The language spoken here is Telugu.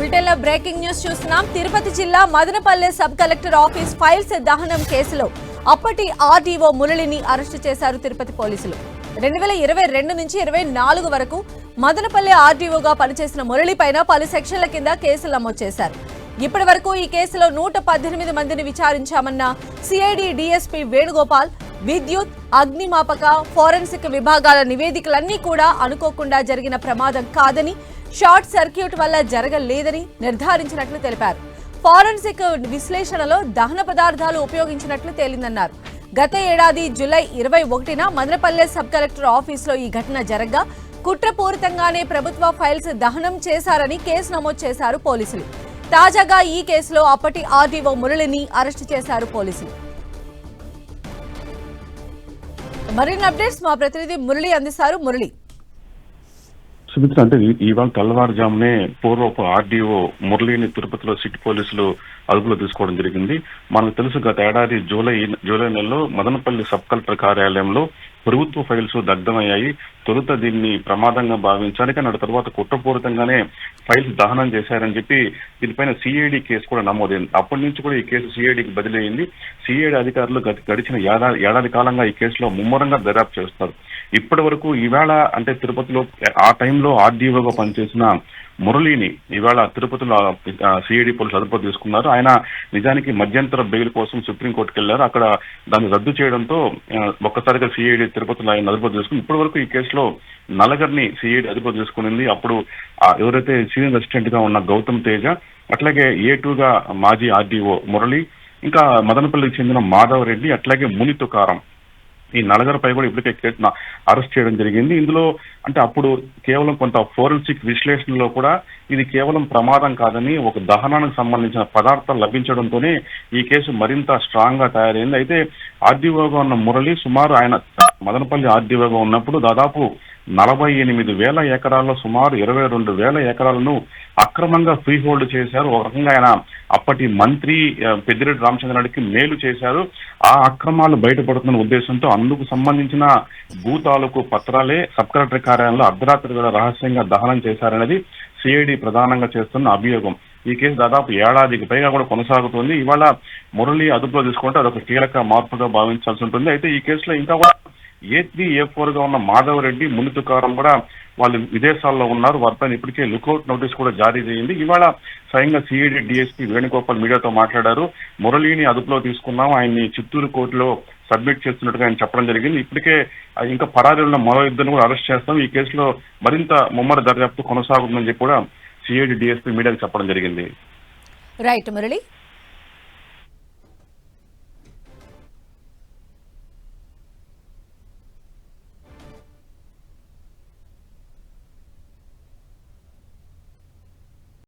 బ్రిటన్లో బ్రేకింగ్ న్యూస్ చూస్తున్నాం. తిరుపతి జిల్లా Madanapalle sub collector office files దహనం కేసులో అప్పటి ఆర్డీఓ మురళిని అరెస్టు చేశారు తిరుపతి పోలీసులు. 2022 నుంచి 24 వరకు మదనపల్లె ఆర్డీఓగా పనిచేసిన మురళి పైన పలు సెక్షన్ల కింద కేసులు నమోదు చేశారు. ఇప్పటి వరకు ఈ కేసులో 118 మందిని విచారించామన్న సిఐడి డీఎస్పీ వేణుగోపాల్ విద్యుత్, అగ్నిమాపక, ఫోరెన్సిక్ విభాగాల నివేదికలన్నీ కూడా అనుకోకుండా జరిగిన ప్రమాదం కాదని, షార్ట్ సర్క్యూట్ వల్ల జరగలేదని నిర్ధారించినట్లు తెలిపారు. ఫోరెన్సిక్ విశ్లేషణలో దహన పదార్థాలు ఉపయోగించినట్లు తేలిందన్నారు. గత ఏడాది జూలై 21న మదనపల్లె సబ్ కలెక్టర్ ఆఫీసులో ఈ ఘటన జరగ్గా కుట్రపూరితంగానే ప్రభుత్వ ఫైల్స్ దహనం చేశారని కేసు నమోదు చేశారు పోలీసులు. తాజాగా ఈ కేసులో అప్పటి ఆర్డీఓ మురళిని అరెస్టు చేశారు పోలీసులు. మరిన్ని అప్డేట్స్ మా ప్రతినిధి మురళి అందిస్తారు. మురళి, సుమిత్ర, అంటే ఇవాళ తెల్లవారుజామునే పూర్వపు ఆర్డీఓ మురళిని తిరుపతిలో సిటీ పోలీసులు అదుపులో తీసుకోవడం జరిగింది. మనకు తెలుసు, గత ఏడాది జూలై నెలలో మదనపల్లి సబ్ కలెక్టర్ కార్యాలయంలో ప్రభుత్వ ఫైల్స్ దగ్ధమయ్యాయి. తొలుత దీన్ని ప్రమాదంగా భావించారు, కానీ తర్వాత కుట్రపూరితంగానే ఫైల్స్ దహనం చేశారని చెప్పి దీనిపైన సిఐడి కేసు కూడా నమోదైంది. అప్పటి నుంచి కూడా ఈ కేసు సిఐడికి బదిలీ అయింది. సిఐడి అధికారులు గడిచిన ఏడాది కాలంగా ఈ కేసులో ముమ్మరంగా దర్యాప్తు చేస్తారు. ఇప్పటి వరకు ఈవేళ అంటే తిరుపతిలో ఆ టైంలో ఆర్డీఓగా పనిచేసిన మురళిని ఇవాళ తిరుపతిలో సిఐడి పోలీసులు అదుపులో తీసుకున్నారు. ఆయన నిజానికి మధ్యంతర బెయిల్ కోసం సుప్రీంకోర్టుకు వెళ్లారు. అక్కడ దాన్ని రద్దు చేయడంతో ఒక్కసారిగా సిఐడి తిరుపతిలో ఆయన అదుపులో తీసుకుని ఇప్పటి వరకు ఈ కేసులో నలుగురిని సిఐడి అదుపులో తీసుకునింది. అప్పుడు ఎవరైతే సీనియర్ అసిస్టెంట్ గా ఉన్న గౌతమ్ తేజ, అట్లాగే A2గా మాజీ ఆర్డీఓ మురళి, ఇంకా మదనపల్లికి చెందిన మాధవ్ రెడ్డి, అట్లాగే ముని తుకారం, ఈ నలుగురిపై కూడా ఇప్పటికే కేసును అరెస్ట్ చేయడం జరిగింది. ఇందులో అంటే అప్పుడు కేవలం కొంత ఫోరెన్సిక్ విశ్లేషణలో కూడా ఇది కేవలం ప్రమాదం కాదని, ఒక దహనానికి సంబంధించిన పదార్థాలు లభించడంతోనే ఈ కేసు మరింత స్ట్రాంగ్ గా తయారైంది. అయితే ఆర్డీఓగా ఉన్న మురళి సుమారు ఆయన మదనపల్లి ఆర్డీఓగా ఉన్నప్పుడు దాదాపు 48,000 ఎకరాల్లో సుమారు 22,000 ఎకరాలను అక్రమంగా ఫ్రీ హోల్డ్ చేశారు. ఒక రకంగా ఆయన అప్పటి మంత్రి పెద్దిరెడ్డి రామచంద్రారెడ్డికి మేలు చేశారు. ఆ అక్రమాలు బయటపడుతున్న ఉద్దేశంతో అందుకు సంబంధించిన భూ తాలూకు పత్రాలే సబ్ కలెక్టర్ కార్యాలయంలో అర్ధరాత్రి వేళ రహస్యంగా దహనం చేశారనేది సిఐడి ప్రధానంగా చేస్తున్న అభియోగం. ఈ కేసు దాదాపు ఏడాదికి పైగా కూడా కొనసాగుతుంది. ఇవాళ మురళి అదుపులో తీసుకుంటే అదొక కీలక మార్పుగా భావించాల్సి ఉంటుంది. అయితే ఈ కేసులో ఇంకా కూడా A3, A4గా ఉన్న మాధవ్ రెడ్డి, ముని తుకారం కూడా వాళ్ళు విదేశాల్లో ఉన్నారు. వారిపైన ఇప్పటికే లుకౌట్ నోటీస్ కూడా జారీ చేయింది. ఇవాళ స్వయంగా సిఐడి డీఎస్పీ వేణుగోపాల్ మీడియాతో మాట్లాడారు. మురళిని అదుపులో తీసుకున్నాం, ఆయన్ని చిత్తూరు కోర్టులో సబ్మిట్ చేస్తున్నట్టుగా ఆయన చెప్పడం జరిగింది. ఇప్పటికే ఇంకా పరారీ ఉన్న మరో ఇద్దరిని కూడా అరెస్ట్ చేస్తాం, ఈ కేసులో మరింత ముమ్మర దర్యాప్తు కొనసాగుతుందని చెప్పి కూడా సిఐడి డీఎస్పీ మీడియాకు చెప్పడం జరిగింది. రైట్ మురళి.